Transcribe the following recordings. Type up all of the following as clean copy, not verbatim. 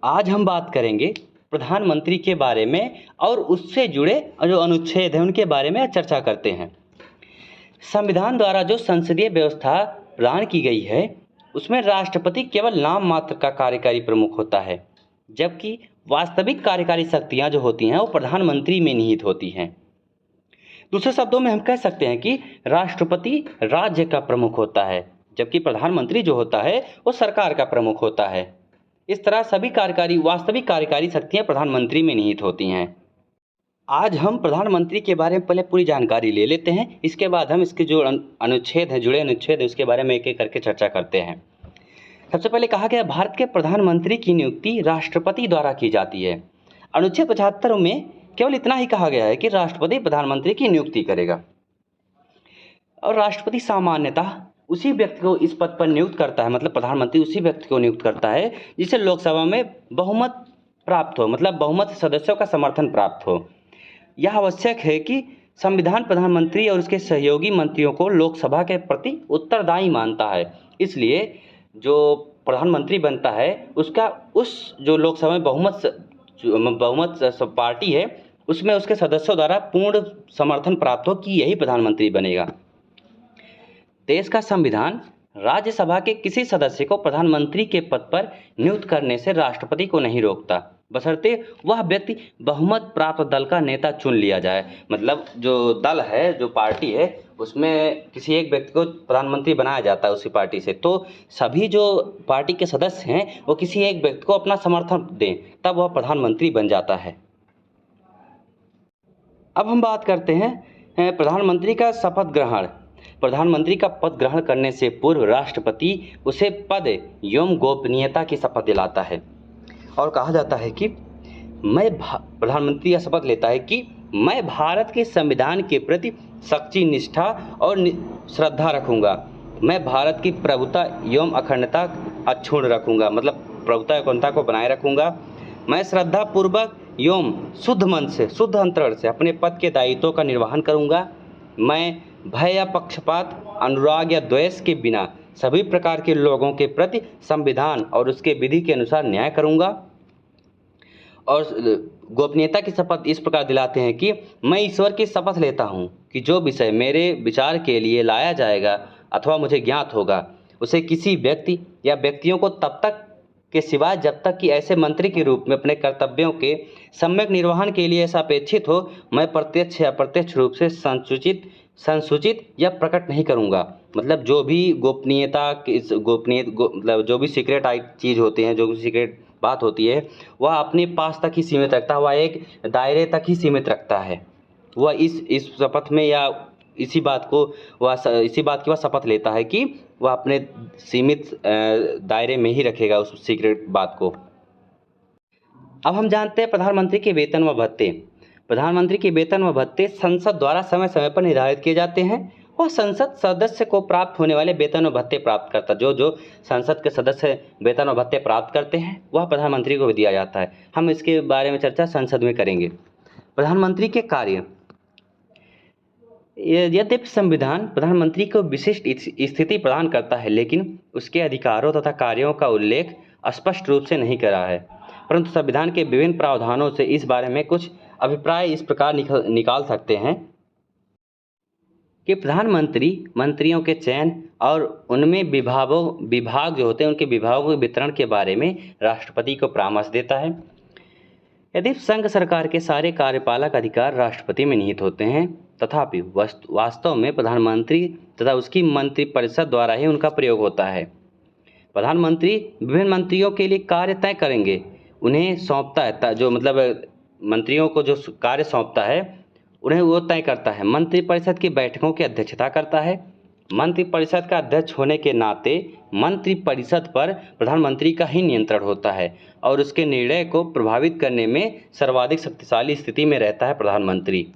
आज हम बात करेंगे प्रधानमंत्री के बारे में और उससे जुड़े जो अनुच्छेद हैं उनके बारे में चर्चा करते हैं। संविधान द्वारा जो संसदीय व्यवस्था प्रदान की गई है उसमें राष्ट्रपति केवल नाम मात्र का कार्यकारी प्रमुख होता है, जबकि वास्तविक कार्यकारी शक्तियां जो होती हैं वो प्रधानमंत्री में निहित होती हैं। दूसरे शब्दों में हम कह सकते हैं कि राष्ट्रपति राज्य का प्रमुख होता है, जबकि प्रधानमंत्री जो होता है वो सरकार का प्रमुख होता है। इस तरह सभी वास्तविक कार्यकारी शक्तियां प्रधानमंत्री में निहित होती हैं। आज हम प्रधानमंत्री के बारे में पहले पूरी जानकारी ले लेते हैं, इसके बाद हम इसके जो अनुच्छेद हैं, जुड़े अनुच्छेद हैं, उसके बारे में एक एक करके चर्चा करते हैं। सबसे पहले कहा गया भारत के प्रधानमंत्री की नियुक्ति राष्ट्रपति द्वारा की जाती है। अनुच्छेद 75 में केवल इतना ही कहा गया है कि राष्ट्रपति प्रधानमंत्री की नियुक्ति करेगा और राष्ट्रपति सामान्यतः उसी व्यक्ति को इस पद पर नियुक्त करता है, मतलब प्रधानमंत्री उसी व्यक्ति को नियुक्त करता है जिसे लोकसभा में बहुमत प्राप्त हो, मतलब बहुमत सदस्यों का समर्थन प्राप्त हो। यह आवश्यक है कि संविधान प्रधानमंत्री और उसके सहयोगी मंत्रियों को लोकसभा के प्रति उत्तरदायी मानता है। इसलिए जो प्रधानमंत्री बनता है उसका उस जो लोकसभा में बहुमत पार्टी है उसमें उसके सदस्यों द्वारा पूर्ण समर्थन प्राप्त हो कि यही प्रधानमंत्री बनेगा। देश का संविधान राज्यसभा के किसी सदस्य को प्रधानमंत्री के पद पर नियुक्त करने से राष्ट्रपति को नहीं रोकता, बशर्ते वह व्यक्ति बहुमत प्राप्त दल का नेता चुन लिया जाए। मतलब जो दल है, जो पार्टी है, उसमें किसी एक व्यक्ति को प्रधानमंत्री बनाया जाता है उसी पार्टी से, तो सभी जो पार्टी के सदस्य हैं वो किसी एक व्यक्ति को अपना समर्थन दें, तब वह प्रधानमंत्री बन जाता है। अब हम बात करते हैं प्रधानमंत्री का शपथ ग्रहण। प्रधानमंत्री का पद ग्रहण करने से पूर्व राष्ट्रपति उसे पद एवं गोपनीयता की शपथ दिलाता है और कहा जाता है कि प्रधानमंत्री यह शपथ लेता है कि मैं भारत के संविधान के प्रति सच्ची निष्ठा और श्रद्धा रखूंगा। मैं भारत की प्रभुता एवं अखंडता अक्षुण्ण रखूंगा, मतलब प्रभुता एवं अखंडता को बनाए रखूंगा। मैं श्रद्धा पूर्वक एवं शुद्ध मन से, शुद्ध अंतरण से अपने पद के दायित्वों का निर्वहन करूंगा। मैं भय या पक्षपात, अनुराग या द्वेष के बिना सभी प्रकार के लोगों के प्रति संविधान और उसके विधि के अनुसार न्याय करूंगा। और गोपनीयता की शपथ इस प्रकार दिलाते हैं कि मैं ईश्वर की शपथ लेता हूं कि जो विषय मेरे विचार के लिए लाया जाएगा अथवा मुझे ज्ञात होगा उसे किसी व्यक्ति या व्यक्तियों को तब तक के सिवाय जब तक कि ऐसे मंत्री के रूप में अपने कर्तव्यों के सम्यक निर्वहन के लिए ऐसा अपेक्षित हो, मैं प्रत्यक्ष या अप्रत्यक्ष रूप से संसूचित या प्रकट नहीं करूंगा। मतलब जो भी मतलब जो भी सीक्रेट चीज़ होती हैं, जो भी सीक्रेट बात होती है, वह अपने पास तक ही सीमित रखता है, वह एक दायरे तक ही सीमित रखता है। वह इस शपथ में या इसी बात की वह शपथ लेता है कि वह अपने सीमित दायरे में ही रखेगा उस सीक्रेट बात को। अब हम जानते हैं प्रधानमंत्री के वेतन व भत्ते। प्रधानमंत्री के वेतन व भत्ते संसद द्वारा समय समय पर निर्धारित किए जाते हैं। वह संसद सदस्य को प्राप्त होने वाले वेतन व भत्ते प्राप्त करता, जो संसद के सदस्य वेतन व भत्ते प्राप्त करते हैं वह प्रधानमंत्री को भी दिया जाता है। हम इसके बारे में चर्चा संसद में करेंगे। प्रधानमंत्री के कार्य। यद्यपि संविधान प्रधानमंत्री को विशिष्ट स्थिति प्रदान करता है, लेकिन उसके अधिकारों तथा कार्यों का उल्लेख स्पष्ट रूप से नहीं करा है। परंतु संविधान के विभिन्न प्रावधानों से इस बारे में कुछ अभिप्राय इस प्रकार निकाल सकते हैं कि प्रधानमंत्री मंत्रियों के चयन और उनमें विभाग जो होते हैं उनके विभागों के वितरण के बारे में राष्ट्रपति को परामर्श देता है। यदि संघ सरकार के सारे कार्यपालक अधिकार राष्ट्रपति में निहित होते हैं, तथापि वास्तव में प्रधानमंत्री तथा उसकी मंत्रिपरिषद द्वारा ही उनका प्रयोग होता है। प्रधानमंत्री विभिन्न मंत्रियों के लिए कार्य तय करेंगे, उन्हें सौंपता है, जो मतलब मंत्रियों को जो कार्य सौंपता है उन्हें वो तय करता है। मंत्रिपरिषद की बैठकों की अध्यक्षता करता है। मंत्रिपरिषद का अध्यक्ष होने के नाते मंत्रिपरिषद पर प्रधानमंत्री का ही नियंत्रण होता है और उसके निर्णय को प्रभावित करने में सर्वाधिक शक्तिशाली स्थिति में रहता है प्रधानमंत्री।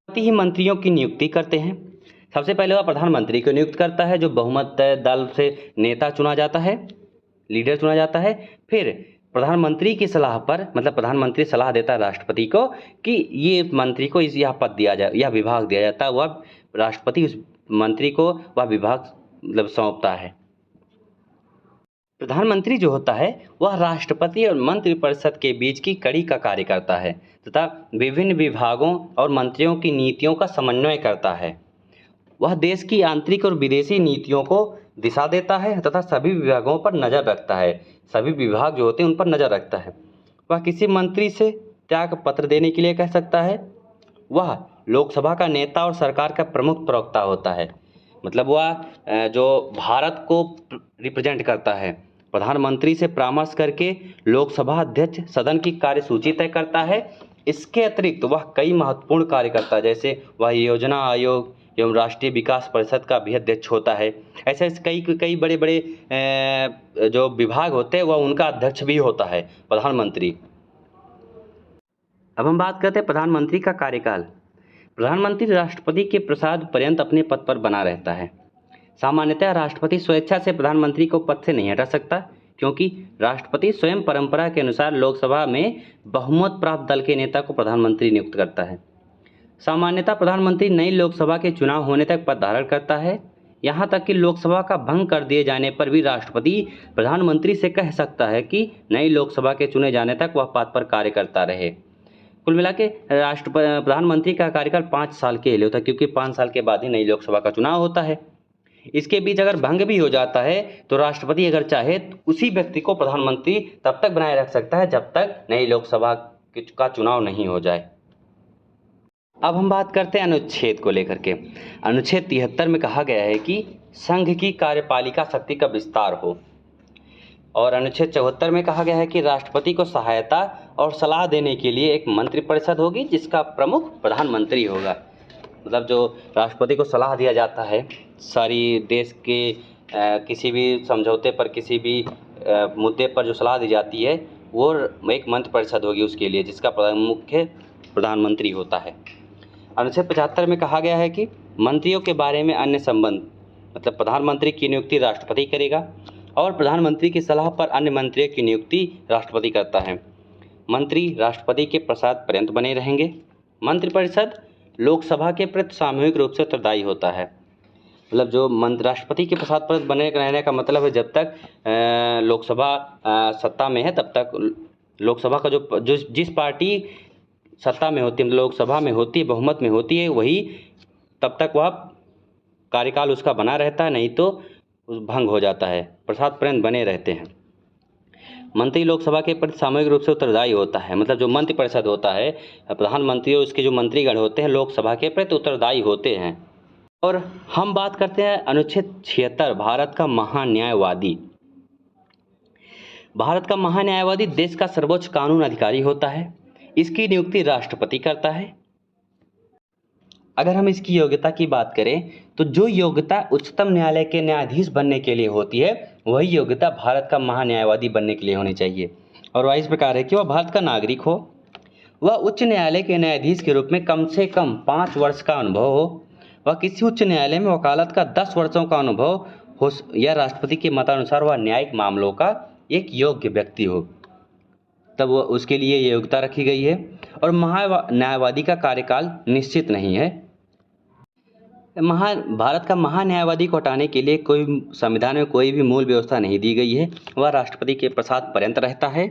ही मंत्रियों की नियुक्ति करते हैं। सबसे पहले वह प्रधानमंत्री को नियुक्त करता है, जो बहुमत दल से नेता चुना जाता है, लीडर चुना जाता है। फिर प्रधानमंत्री की सलाह पर, मतलब प्रधानमंत्री सलाह देता है राष्ट्रपति को कि ये मंत्री को यह पद दिया जाए, यह विभाग दिया जाता है। वह राष्ट्रपति उस मंत्री को वह विभाग मतलब सौंपता है। प्रधानमंत्री जो होता है वह राष्ट्रपति और मंत्रिपरिषद के बीच की कड़ी का कार्य करता है तथा विभिन्न विभागों और मंत्रियों की नीतियों का समन्वय करता है। वह देश की आंतरिक और विदेशी नीतियों को दिशा देता है तथा सभी विभागों पर नज़र रखता है। सभी विभाग जो होते हैं उन पर नज़र रखता है। वह किसी मंत्री से त्याग पत्र देने के लिए कह सकता है। वह लोकसभा का नेता और सरकार का प्रमुख प्रवक्ता होता है। मतलब वह जो भारत को रिप्रेजेंट करता है। प्रधानमंत्री से परामर्श करके लोकसभा अध्यक्ष सदन की कार्यसूची तय करता है। इसके अतिरिक्त वह कई महत्वपूर्ण कार्य करता है, जैसे वह योजना आयोग एवं राष्ट्रीय विकास परिषद का भी अध्यक्ष होता है। ऐसे कई कई बड़े बड़े जो विभाग होते हैं वह उनका अध्यक्ष भी होता है प्रधानमंत्री। अब हम बात करते हैं प्रधानमंत्री का कार्यकाल। प्रधानमंत्री राष्ट्रपति के प्रसाद पर्यंत अपने पद पर बना रहता है। सामान्यतः राष्ट्रपति स्वेच्छा से प्रधानमंत्री को पद से नहीं हटा सकता, क्योंकि राष्ट्रपति स्वयं परंपरा के अनुसार लोकसभा में बहुमत प्राप्त दल के नेता को प्रधानमंत्री नियुक्त करता है। सामान्यतः प्रधानमंत्री नई लोकसभा के चुनाव होने तक पद धारण करता है। यहाँ तक कि लोकसभा का भंग कर दिए जाने पर भी राष्ट्रपति प्रधानमंत्री से कह सकता है कि नई लोकसभा के चुने जाने तक वह पद पर कार्य करता रहे। कुल मिला के प्रधानमंत्री का कार्यकाल 5 साल के लिए होता है, क्योंकि 5 साल के बाद ही नई लोकसभा का चुनाव होता है। इसके बीच अगर भंग भी हो जाता है तो राष्ट्रपति अगर चाहे तो उसी व्यक्ति को प्रधानमंत्री तब तक बनाए रख सकता है जब तक नई लोकसभा का चुनाव नहीं हो जाए। अब हम बात करते हैं अनुच्छेद को लेकर के। अनुच्छेद 73 में कहा गया है कि संघ की कार्यपालिका शक्ति का विस्तार हो, और अनुच्छेद 74 में कहा गया है कि राष्ट्रपति को सहायता और सलाह देने के लिए एक मंत्रिपरिषद होगी जिसका प्रमुख प्रधानमंत्री होगा। मतलब जो राष्ट्रपति को सलाह दिया जाता है सारी देश के किसी भी समझौते पर, किसी भी मुद्दे पर जो सलाह दी जाती है वो एक मंत्रिपरिषद होगी उसके लिए, जिसका मुख्य प्रधानमंत्री होता है। अनुच्छेद 75 में कहा गया है कि मंत्रियों के बारे में अन्य संबंध, मतलब प्रधानमंत्री की नियुक्ति राष्ट्रपति करेगा और प्रधानमंत्री की सलाह पर अन्य मंत्रियों की नियुक्ति राष्ट्रपति करता है। मंत्री राष्ट्रपति के प्रसाद पर्यंत बने रहेंगे। मंत्रिपरिषद लोकसभा के प्रति सामूहिक रूप से उत्तरदायी होता है। मतलब जो राष्ट्रपति के प्रसाद पर बने रहने का मतलब है जब तक लोकसभा सत्ता में है तब तक लोकसभा का जो जिस पार्टी सत्ता में होती है, लोकसभा में होती है, बहुमत में होती है, वही तब तक वह कार्यकाल उसका बना रहता है, नहीं तो भंग हो जाता है। प्रसाद पर्यंत बने रहते हैं। मंत्री लोकसभा के प्रति सामूहिक रूप से उत्तरदायी होता है। मतलब जो मंत्रिपरिषद होता है, प्रधानमंत्री और उसके जो मंत्रीगण होते हैं लोकसभा के प्रति उत्तरदायी होते हैं। और हम बात करते हैं अनुच्छेद 76, भारत का महान्यायवादी। भारत का महान्यायवादी देश का सर्वोच्च कानून अधिकारी होता है। इसकी नियुक्ति राष्ट्रपति करता है। अगर हम इसकी योग्यता की बात करें तो जो योग्यता उच्चतम न्यायालय के न्यायाधीश बनने के लिए होती है वही योग्यता भारत का महान्यायवादी बनने के लिए होनी चाहिए। और वह इस प्रकार है कि वह भारत का नागरिक हो, वह उच्च न्यायालय के न्यायाधीश के रूप में कम से कम 5 वर्ष का अनुभव हो, वह किसी उच्च न्यायालय में वकालत का 10 वर्षों का अनुभव हो, या राष्ट्रपति के मतानुसार वह न्यायिक मामलों का एक योग्य व्यक्ति हो, तब उसके लिए ये योग्यता रखी गई है। और महान्यायवादी का कार्यकाल निश्चित नहीं है। भारत का महान्यायवादी को हटाने के लिए कोई संविधान में कोई भी मूल व्यवस्था नहीं दी गई है। वह राष्ट्रपति के प्रसाद पर्यंत रहता है।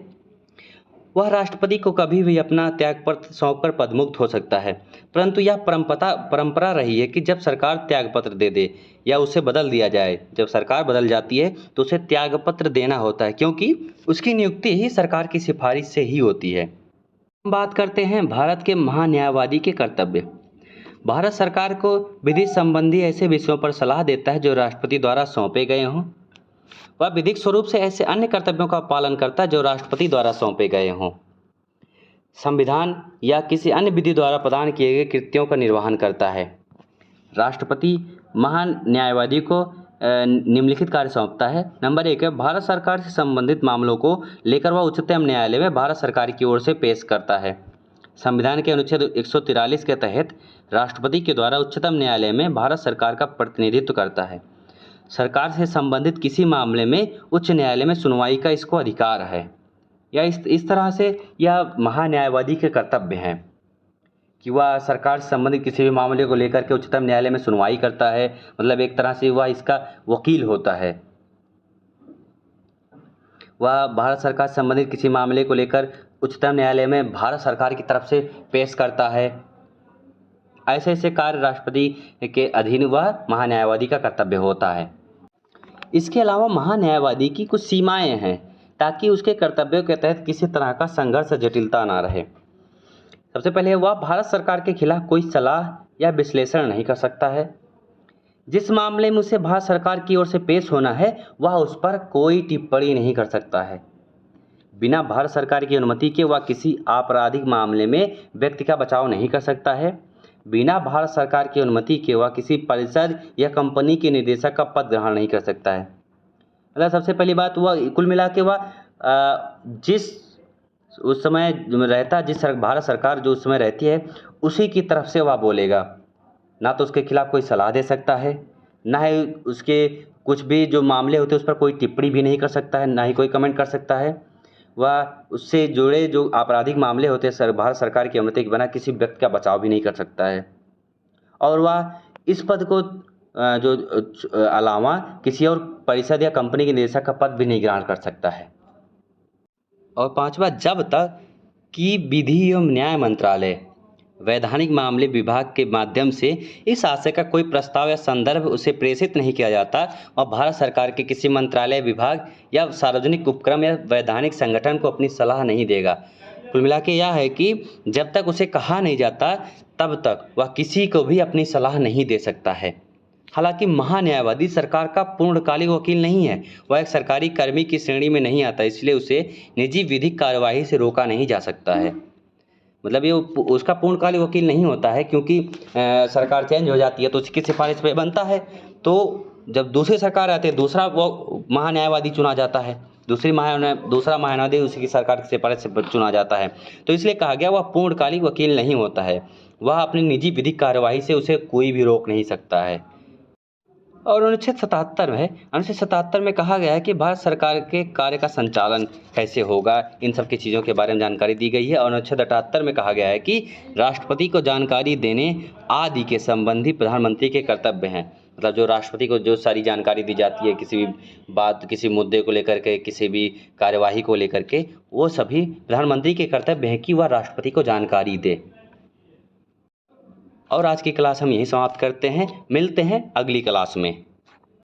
वह राष्ट्रपति को कभी भी अपना त्यागपत्र सौंपकर पदमुक्त हो सकता है, परंतु यह परंपरा रही है कि जब सरकार त्यागपत्र दे दे या उसे बदल दिया जाए, जब सरकार बदल जाती है तो उसे त्यागपत्र देना होता है, क्योंकि उसकी नियुक्ति ही सरकार की सिफारिश से ही होती है। हम बात करते हैं भारत के महान्यायवादी के कर्तव्य। भारत सरकार को विधि संबंधी ऐसे विषयों पर सलाह देता है जो राष्ट्रपति द्वारा सौंपे गए हों। वह विधिक स्वरूप से ऐसे अन्य कर्तव्यों का पालन करता है जो राष्ट्रपति द्वारा सौंपे गए हों। संविधान या किसी अन्य विधि द्वारा प्रदान किए गए कृत्यों का निर्वहन करता है। राष्ट्रपति महान न्यायवादी को निम्नलिखित कार्य सौंपता है। नंबर 1 है, भारत सरकार से संबंधित मामलों को लेकर वह उच्चतम न्यायालय में भारत सरकार की ओर से पेश करता है। संविधान के अनुच्छेद 143 के तहत राष्ट्रपति के द्वारा उच्चतम न्यायालय में भारत सरकार का प्रतिनिधित्व करता है। सरकार से संबंधित किसी मामले में उच्च न्यायालय में सुनवाई का इसको अधिकार है। या इस तरह से यह महान्यायवादी के कर्तव्य हैं कि वह सरकार से संबंधित किसी भी मामले को लेकर के उच्चतम न्यायालय में सुनवाई करता है। मतलब एक तरह से वह इसका वकील होता है। वह भारत सरकार से संबंधित किसी मामले को लेकर उच्चतम न्यायालय में भारत सरकार की तरफ से पेश करता है। ऐसे ऐसे कार्य राष्ट्रपति के अधीन वह महान्यायवादी का कर्तव्य होता है। इसके अलावा महान्यायवादी की कुछ सीमाएं हैं ताकि उसके कर्तव्यों के तहत किसी तरह का संघर्ष जटिलता ना रहे। सबसे पहले वह भारत सरकार के खिलाफ कोई सलाह या विश्लेषण नहीं कर सकता है। जिस मामले में उसे भारत सरकार की ओर से पेश होना है वह उस पर कोई टिप्पणी नहीं कर सकता है। बिना भारत सरकार की अनुमति के वह किसी आपराधिक मामले में व्यक्ति का बचाव नहीं कर सकता है। बिना भारत सरकार की अनुमति के वह किसी परिषद या कंपनी के निदेशक का पद ग्रहण नहीं कर सकता है। मतलब सबसे पहली बात, वह कुल मिला के वह जिस उस समय रहता जिस भारत सरकार जो उस समय रहती है उसी की तरफ से वह बोलेगा। ना तो उसके खिलाफ कोई सलाह दे सकता है, ना ही उसके कुछ भी जो मामले होते हैं उस पर कोई टिप्पणी भी नहीं कर सकता है, ना ही कोई कमेंट कर सकता है। वह उससे जुड़े जो आपराधिक मामले होते हैं भारत सरकार की अनुमति के बिना किसी व्यक्ति का बचाव भी नहीं कर सकता है। और वह इस पद को जो अलावा किसी और परिषद या कंपनी के निदेशक का पद भी नहीं ग्रहण कर सकता है। और पांचवा, जब तक कि विधि एवं न्याय मंत्रालय वैधानिक मामले विभाग के माध्यम से इस आशय का कोई प्रस्ताव या संदर्भ उसे प्रेषित नहीं किया जाता और भारत सरकार के किसी मंत्रालय, विभाग या सार्वजनिक उपक्रम या वैधानिक संगठन को अपनी सलाह नहीं देगा। कुल मिला के यह है कि जब तक उसे कहा नहीं जाता तब तक वह किसी को भी अपनी सलाह नहीं दे सकता है। हालांकि महान्यायवादी सरकार का पूर्णकालिक वकील नहीं है, वह एक सरकारी कर्मी की श्रेणी में नहीं आता, इसलिए उसे निजी विधिक कार्यवाही से रोका नहीं जा सकता है। मतलब ये उसका पूर्णकालिक वकील नहीं होता है, क्योंकि सरकार चेंज हो जाती है तो उसकी सिफारिश पे बनता है। तो जब दूसरी सरकार आती है दूसरा वो महान्यायवादी चुना जाता है, दूसरा महान्यायवादी उसी की सरकार की सिफारिश से चुना जाता है। तो इसलिए कहा गया वह पूर्णकालिक वकील नहीं होता है, वह अपनी निजी विधिक कार्यवाही से उसे कोई भी रोक नहीं सकता है। और अनुच्छेद 77 में कहा गया है कि भारत सरकार के कार्य का संचालन कैसे होगा, इन सब की चीज़ों के बारे में जानकारी दी गई है। और अनुच्छेद 78 में कहा गया है कि राष्ट्रपति को जानकारी देने आदि के संबंधी प्रधानमंत्री के कर्तव्य हैं। मतलब जो राष्ट्रपति को जो सारी जानकारी दी जाती है किसी भी बात, किसी मुद्दे को लेकर के, किसी भी कार्यवाही को लेकर के, वो सभी प्रधानमंत्री के कर्तव्य हैं कि वह राष्ट्रपति को जानकारी दे। और आज की क्लास हम यहीं समाप्त करते हैं, मिलते हैं अगली क्लास में।